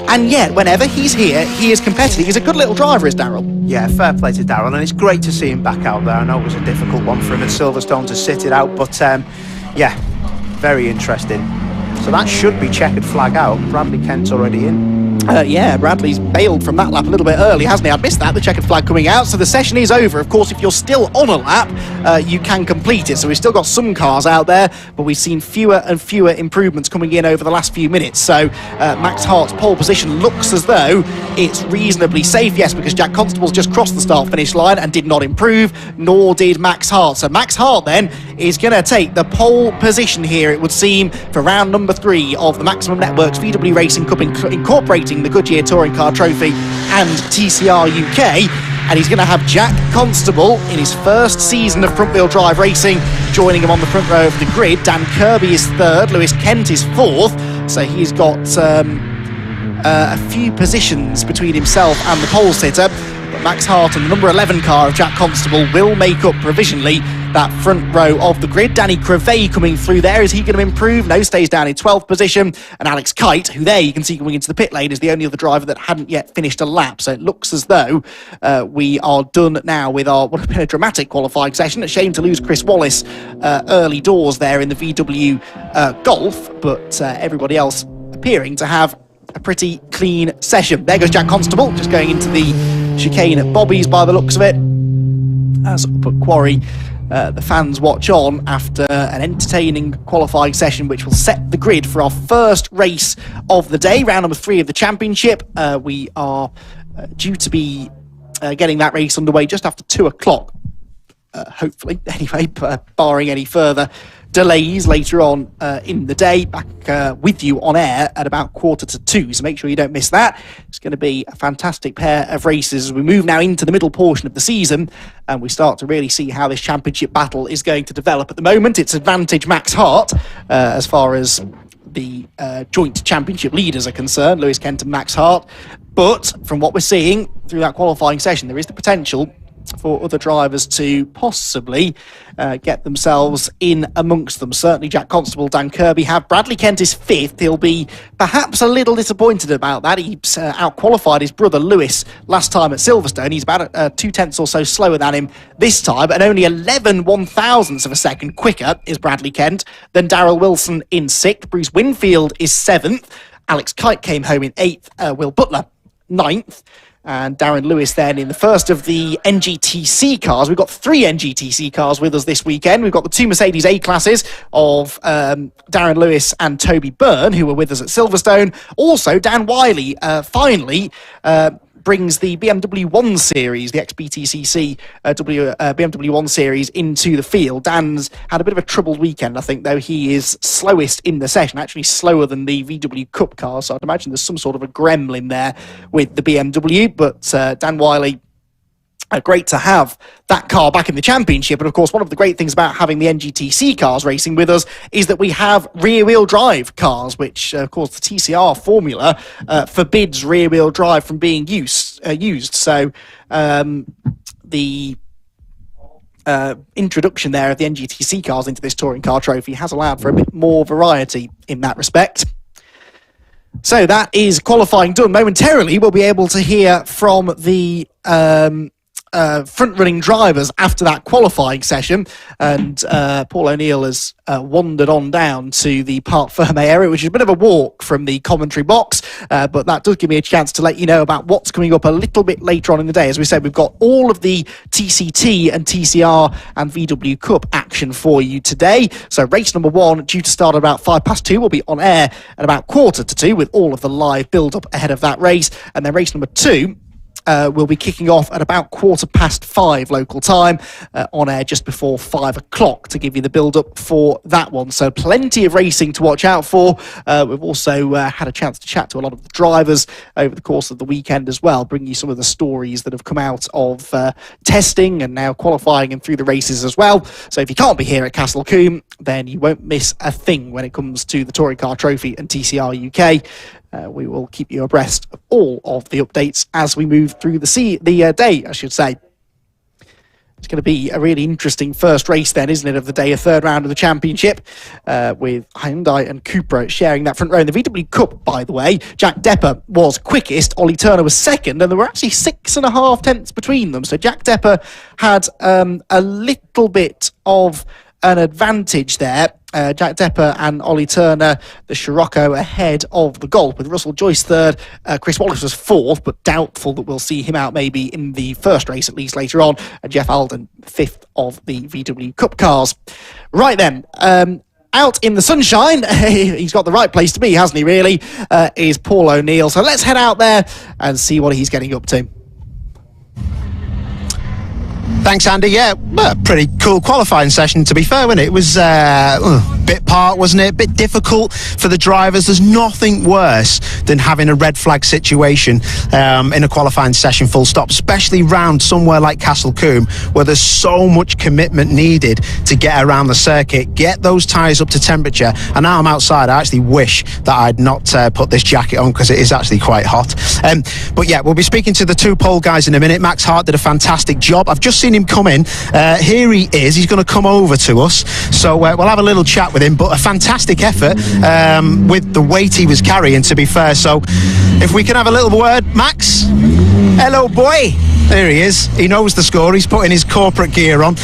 And yet, whenever he's here, he is competitive. He's a good little driver, is Darrell. Yeah, fair play to Darrell, and it's great to see him back out there. I know it was a difficult one for him at Silverstone to sit it out, but yeah, very interesting. So that should be checkered flag out. Bradley Kent's already in. Yeah, Bradley's bailed from that lap a little bit early, hasn't he? I missed that, the checkered flag coming out. So the session is over. Of course, if you're still on a lap, you can complete it. So we've still got some cars out there, but we've seen fewer and fewer improvements coming in over the last few minutes. So Max Hart's pole position looks as though it's reasonably safe. Yes, because Jack Constable's just crossed the start-finish line and did not improve, nor did Max Hart. So Max Hart then is going to take the pole position here, it would seem, for round number 3 of the Maximum Networks VW Racing Cup, incorporating the Goodyear Touring Car Trophy and TCR UK. and he's going to have Jack Constable in his first season of front-wheel drive racing, joining him on the front row of the grid. Dan Kirby is third, Lewis Kent is fourth, so he's got a few positions between himself and the pole sitter. But Max Hart and the number 11 car of Jack Constable will make up provisionally that front row of the grid. Danny Crevet coming through there. Is he going to improve? No, stays down in 12th position. And Alex Kite, who there you can see coming into the pit lane, is the only other driver that hadn't yet finished a lap. So it looks as though we are done now with our, what has been a dramatic qualifying session. A shame to lose Chris Wallace early doors there in the VW Golf, but everybody else appearing to have a pretty clean session. There goes Jack Constable, just going into the chicane at Bobby's by the looks of it. As up at Quarry, the fans watch on after an entertaining qualifying session which will set the grid for our first race of the day, round number 3 of the championship. We are due to be getting that race underway just after 2 o'clock, hopefully, anyway, barring any further delays later on in the day. Back with you on air at about 1:45, so make sure you don't miss that. It's going to be a fantastic pair of races as we move now into the middle portion of the season and we start to really see how this championship battle is going to develop. At the moment, it's advantage Max Hart as far as the joint championship leaders are concerned, Lewis Kent and Max Hart. But from what we're seeing through that qualifying session, there is the potential for other drivers to possibly get themselves in amongst them. Certainly Jack Constable, Dan Kirby have. Bradley Kent is 5th. He'll be perhaps a little disappointed about that. He's out-qualified his brother Lewis last time at Silverstone. He's about 2/10 or so slower than him this time, and only 11 1/1000ths of a second quicker is Bradley Kent than Darrell Wilson in 6th. Bruce Winfield is 7th. Alex Kite came home in 8th. Will Butler 9th. And Darren Lewis then in the first of the NGTC cars. We've got 3 NGTC cars with us this weekend. We've got the 2 Mercedes A-classes of Darren Lewis and Toby Byrne, who were with us at Silverstone. Also, Dan Wiley finally brings the BMW 1 Series, the XBTCC BMW 1 Series into the field. Dan's had a bit of a troubled weekend, I think, though he is slowest in the session, actually slower than the VW Cup car, so I'd imagine there's some sort of a gremlin there with the BMW, but Dan Wiley, great to have that car back in the championship. And of course, one of the great things about having the NGTC cars racing with us is that we have rear-wheel drive cars, which of course the TCR formula forbids rear-wheel drive from being used. So the introduction there of the NGTC cars into this touring car trophy has allowed for a bit more variety in that respect. So that is qualifying done. Momentarily, we'll be able to hear from the front-running drivers after that qualifying session, and Paul O'Neill has wandered on down to the Parc Fermé area, which is a bit of a walk from the commentary box, but that does give me a chance to let you know about what's coming up a little bit later on in the day. As we said, we've got all of the TCT and TCR and VW Cup action for you today. So race number 1, due to start at about 2:05, will be on air at about 1:45 with all of the live build-up ahead of that race, and then race number 2 will be kicking off at about 5:15 local time, on air just before 5 o'clock to give you the build-up for that one. So plenty of racing to watch out for. We've also had a chance to chat to a lot of the drivers over the course of the weekend as well, bring you some of the stories that have come out of testing and now qualifying and through the races as well. So if you can't be here at Castle Combe, then you won't miss a thing when it comes to the Touring Car Trophy and TCR UK. We will keep you abreast of all of the updates as we move through the day, I should say. It's going to be a really interesting first race then, isn't it, of the day, a third round of the championship, with Hyundai and Cupra sharing that front row. In the VW Cup, by the way, Jack Depper was quickest, Ollie Turner was second, and there were actually 6.5 tenths between them. So Jack Depper had a little bit of an advantage there. Jack Depper and Ollie Turner, the Scirocco, ahead of the Golf, with Russell Joyce third. Chris Wallace was 4th, but doubtful that we'll see him out maybe in the first race, at least later on. And Jeff Alden, 5th of the VW Cup cars. Right then, out in the sunshine, he's got the right place to be, hasn't he, really, is Paul O'Neill. So let's head out there and see what he's getting up to. Thanks, Andy. Yeah, pretty cool qualifying session, to be fair, wasn't it? It was bit part, wasn't it? A bit difficult for the drivers. There's nothing worse than having a red flag situation in a qualifying session, full stop, especially round somewhere like Castle Combe, where there's so much commitment needed to get around the circuit, get those tyres up to temperature. And now I'm outside, I actually wish that I'd not put this jacket on, because it is actually quite hot. But yeah, we'll be speaking to the two pole guys in a minute. Max Hart did a fantastic job. I've just seen him come in. Here he is. He's going to come over to us. So we'll have a little chat with him. But a fantastic effort with the weight he was carrying, to be fair. So if we can have a little word, Max. Hello, boy. There he is. He knows the score. He's putting his corporate gear on.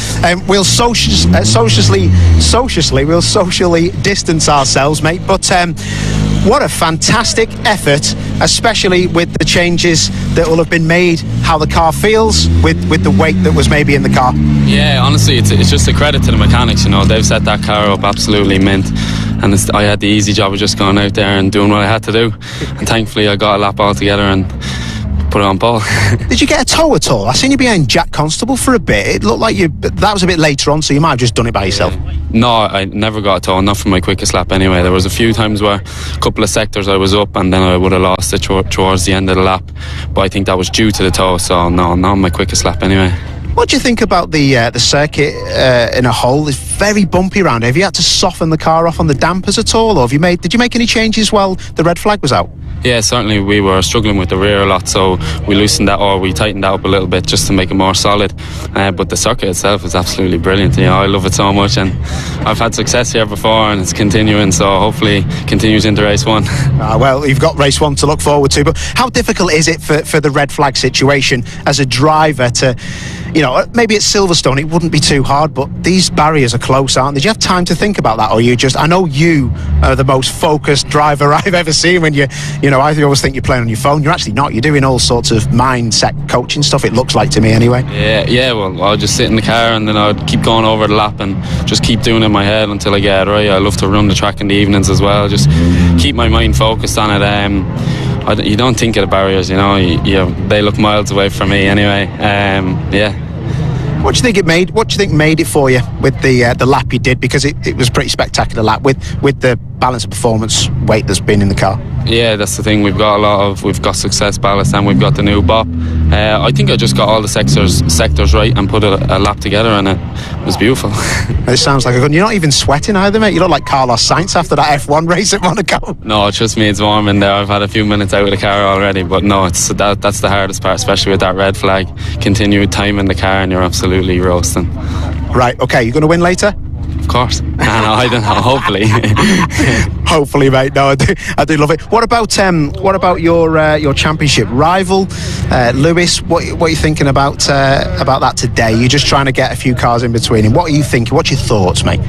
We'll socially distance ourselves, mate. But what a fantastic effort, especially with the changes that will have been made, how the car feels with the weight that was maybe in the car. Yeah, honestly, it's just a credit to the mechanics. You know, they've set that car up absolutely mint. And I had the easy job of just going out there and doing what I had to do. And thankfully, I got a lap all together and put it on pole. Did you get a tow at all? I seen you behind Jack Constable for a bit. It looked like that was a bit later on, so you might have just done it by yourself. No, I never got a tow, not from my quickest lap anyway. There was a few times where a couple of sectors I was up and then I would have lost it towards the end of the lap. But I think that was due to the tow, so no, not my quickest lap anyway. What do you think about the circuit in a whole? It's very bumpy around here. Have you had to soften the car off on the dampers at all, or did you make any changes while the red flag was out? Yeah, certainly we were struggling with the rear a lot, so we tightened that up a little bit just to make it more solid. But the circuit itself is absolutely brilliant. You know, I love it so much, and I've had success here before, and it's continuing. So hopefully, continues into race one. Well, you've got race one to look forward to. But how difficult is it for the red flag situation as a driver to, you know, maybe at Silverstone it wouldn't be too hard, but these barriers are close, aren't they? Did you have time to think about that, or I know you are the most focused driver I've ever seen. When you know, I always think you're playing on your phone. You're actually not. You're doing all sorts of mindset coaching stuff, it looks like to me anyway. Yeah. Well, I'll just sit in the car and then I'd keep going over the lap and just keep doing it in my head until I get it right. I love to run the track in the evenings as well. Just keep my mind focused on it. You don't think of the barriers, you know. They look miles away from me anyway. Yeah. What do you think it made? What do you think made it for you with the lap you did? Because it was a pretty spectacular lap with the balance of performance weight that's been in the car. Yeah, that's the thing. We've got success ballast and we've got the new BOP. I think I just got all the sectors right and put a lap together, and it was beautiful. It sounds like a good. You're not even sweating either, mate. You look like Carlos Sainz after that F1 race at Monaco. No, trust me, it's warm in there. I've had a few minutes out of the car already, but no, that's the hardest part, especially with that red flag. Continued time in the car and you're absolutely roasting. Right, okay, you're going to win later? Of course. No, I don't know. Hopefully. Hopefully, mate. No, I do love it. What about your championship rival, Lewis? What are you thinking about that today? You're just trying to get a few cars in between him. What are you thinking? What's your thoughts, mate?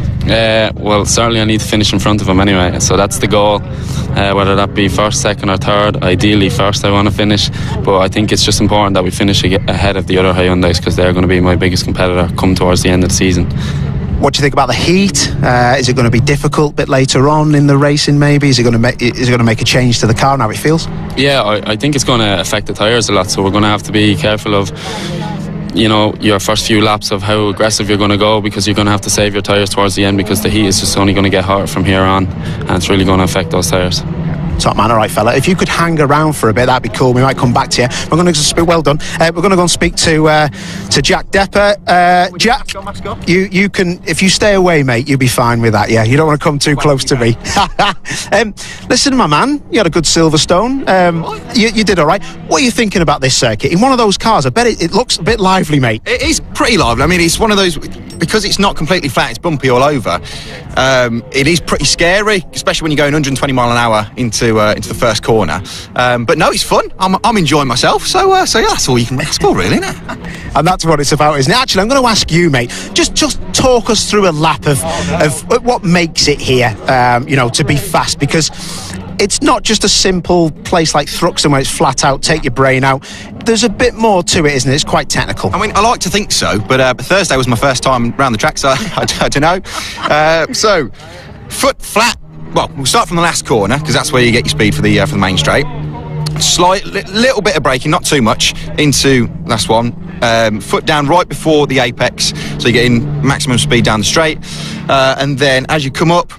Well, certainly I need to finish in front of him anyway. So that's the goal. Whether that be first, second, or third. Ideally, first I want to finish. But I think it's just important that we finish ahead of the other Hyundais, because they're going to be my biggest competitor come towards the end of the season. What do you think about the heat? Is it going to be difficult a bit later on in the racing? Maybe is it going to make a change to the car now it feels? Yeah, I think it's going to affect the tyres a lot. So we're going to have to be careful of, you know, your first few laps of how aggressive you're going to go, because you're going to have to save your tyres towards the end, because the heat is just only going to get hotter from here on, and it's really going to affect those tyres. Top man, all right, fella. If you could hang around for a bit, that'd be cool. We might come back to you. We're going to speak. Well done. We're going to go and speak to Jack Depper. Jack, you can, if you stay away, mate, you'll be fine with that. Yeah, you don't want to come too close to me. Listen, my man, you had a good Silverstone. You did all right. What are you thinking about this circuit? In one of those cars, I bet it looks a bit lively, mate. It is pretty lively. I mean, it's one of those, because it's not completely flat, it's bumpy all over. It is pretty scary, especially when you're going 120 mile an hour into the first corner. But no, it's fun. I'm enjoying myself. So yeah, that's all you can ask for, really, isn't it? And that's what it's about, isn't it? Actually, I'm going to ask you, mate. Just talk us through a lap of what makes it here. To be fast, because it's not just a simple place like Thruxton where it's flat out, take your brain out. There's a bit more to it, isn't it? It's quite technical. I mean, I like to think so, but Thursday was my first time around the track, so I don't know. So, foot flat. Well, we'll start from the last corner, because that's where you get your speed for the main straight. Slight little bit of braking, not too much, into last one. Foot down right before the apex, so you're getting maximum speed down the straight. And then as you come up,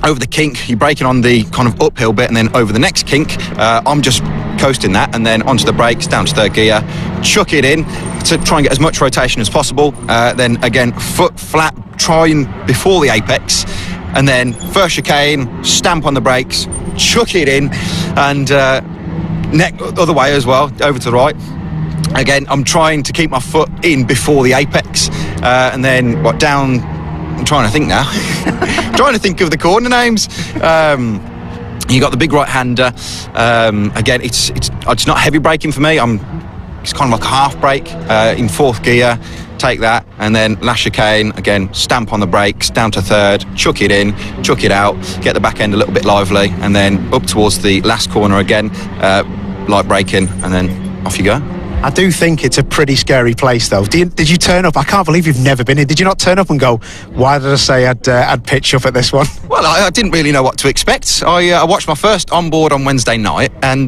over the kink, you're braking on the kind of uphill bit, and then over the next kink, I'm just coasting that, and then onto the brakes, down to third gear, chuck it in to try and get as much rotation as possible. Then again, foot flat, trying before the apex, and then first chicane, stamp on the brakes, chuck it in, and neck other way as well, over to the right. Again, I'm trying to keep my foot in before the apex, and then down. I'm trying to think now. Trying to think of the corner names. You got the big right-hander. Again, it's not heavy braking for me. It's kind of like a half brake in fourth gear. Take that, and then last chicane, again, stamp on the brakes, down to third, chuck it in, chuck it out, get the back end a little bit lively, and then up towards the last corner again, light braking, and then off you go. I do think it's a pretty scary place, though. Did you turn up? I can't believe you've never been here. Did you not turn up and go, why did I say I'd pitch up at this one? Well, I didn't really know what to expect. I watched my first onboard on Wednesday night, and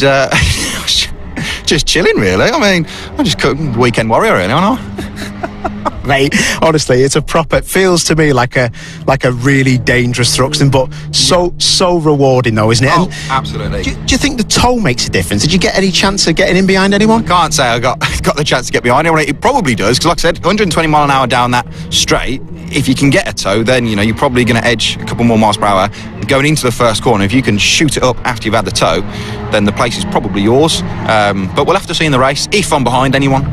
just chilling, really. I mean, I'm just weekend warrior, really, aren't I? Mate, honestly, it's it feels to me like a really dangerous thruxton, but so rewarding, though, isn't it? Oh, And absolutely. do you think the tow makes a difference? Did you get any chance of getting in behind anyone? Can't say I got the chance to get behind anyone. It probably does, because like I said, 120 mile an hour down that straight, if you can get a tow, then you're probably going to edge a couple more miles per hour going into the first corner. If you can shoot it up after you've had the tow, then the place is probably yours. But we'll have to see in the race if I'm behind anyone.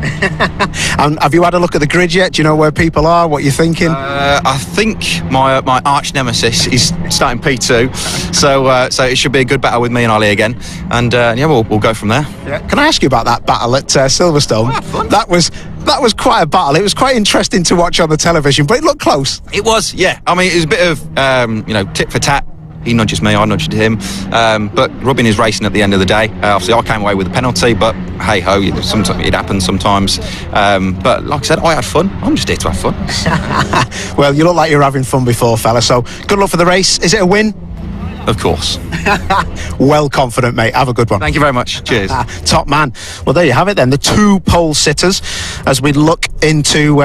And have you had a look at the grid yet? Do you know where people are? What you're thinking? I think my arch nemesis is starting P2, so it should be a good battle with me and Ollie again, and we'll go from there. Yeah. Can I ask you about that battle at Silverstone? Fun. That was quite a battle. It was quite interesting to watch on the television, but it looked close. It was, yeah. I mean, it was a bit of tit for tat. He nudges me, I nudged him, but rubbing his racing at the end of the day. Obviously, I came away with a penalty, but hey ho, sometimes it happens sometimes. But like I said, I had fun. I'm just here to have fun. Well, you look like you're having fun before, fella. So good luck for the race. Is it a win? Of course. Well confident, mate. Have a good one. Thank you very much. Cheers. Top man. Well, there you have it then. The two pole sitters as we look into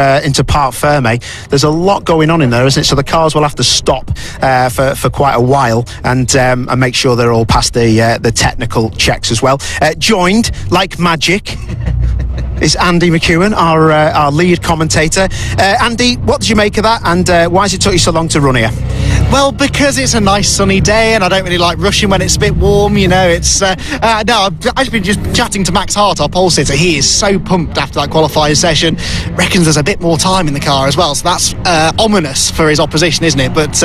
Parc Ferme. There's a lot going on in there, isn't it? So the cars will have to stop for quite a while and make sure they're all past the technical checks as well. Joined like magic is Andy McEwen, our lead commentator. Andy, what did you make of that, and why has it took you so long to run here? Well, because it's a nice sunny day and I don't really like rushing when it's a bit warm, it's... no, I've been just chatting to Max Hart, our pole sitter. He is so pumped after that qualifying session. Reckons there's a bit more time in the car as well, so that's ominous for his opposition, isn't it? But,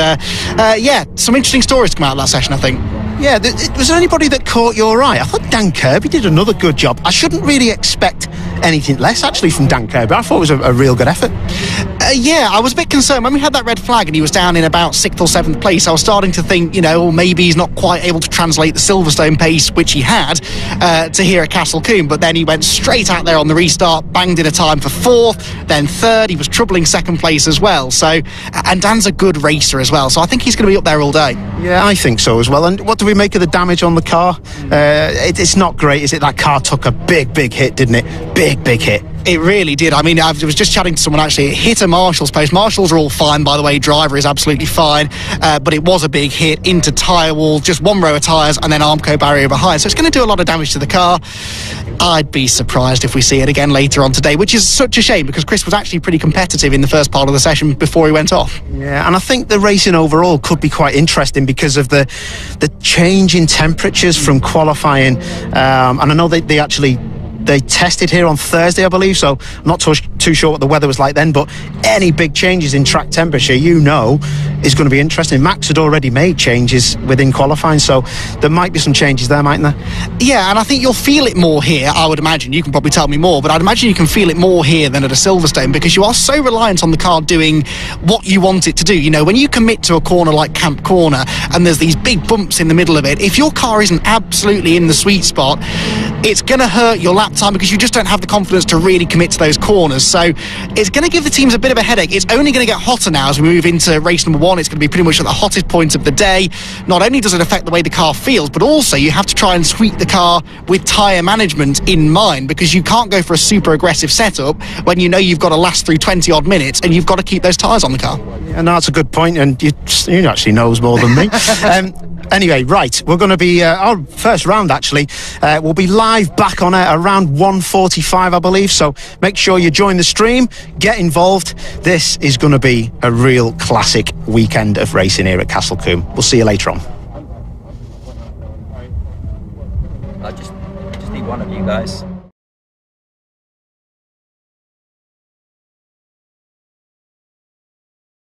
some interesting stories to come out of that session, I think. Yeah, was there anybody that caught your eye? I thought Dan Kirby did another good job. I shouldn't really expect anything less, actually, from Dan Kirby. I thought it was a real good effort. I was a bit concerned when we had that red flag and he was down in about 6th or 7th place. I was starting to think, maybe he's not quite able to translate the Silverstone pace, which he had, to here at Castle Combe. But then he went straight out there on the restart, banged in a time for 4th, then 3rd. He was troubling 2nd place as well. So, and Dan's a good racer as well. So I think he's going to be up there all day. Yeah, I think so as well. And what do we make of the damage on the car? It's not great, is it? That car took a big hit, didn't it? Big hit. It really did. I mean, I was just chatting to someone actually. It hit a Marshall's post. Marshalls are all fine, by the way. Driver is absolutely fine. But it was a big hit into tyre wall, just one row of tyres and then Armco barrier behind. So it's going to do a lot of damage to the car. I'd be surprised if we see it again later on today, which is such a shame because Chris was actually pretty competitive in the first part of the session before he went off. Yeah, and I think the racing overall could be quite interesting because of the change in temperatures from qualifying. And I know they tested here on Thursday, I believe, so I'm not too sure what the weather was like then, but any big changes in track temperature, is going to be interesting. Max had already made changes within qualifying, so there might be some changes there, mightn't there? Yeah, and I think you'll feel it more here, I would imagine. You can probably tell me more, but I'd imagine you can feel it more here than at a Silverstone because you are so reliant on the car doing what you want it to do. When you commit to a corner like Camp Corner and there's these big bumps in the middle of it, if your car isn't absolutely in the sweet spot, it's going to hurt your lap time because you just don't have the confidence to really commit to those corners. So it's going to give the teams a bit of a headache. It's only going to get hotter now as we move into race number 1. It's going to be pretty much at the hottest point of the day. Not only does it affect the way the car feels, but also you have to try and tweak the car with tyre management in mind, because you can't go for a super aggressive setup when you know you've got to last through 20 odd minutes and you've got to keep those tyres on the car. And that's a good point, and you actually knows more than me. Anyway, right, we're going to be our first round actually will be live back on air around 1:45, I believe, so make sure you join the stream, get involved. This is going to be a real classic weekend of racing here at Castle Combe. We'll see you later on. I just need one of you guys.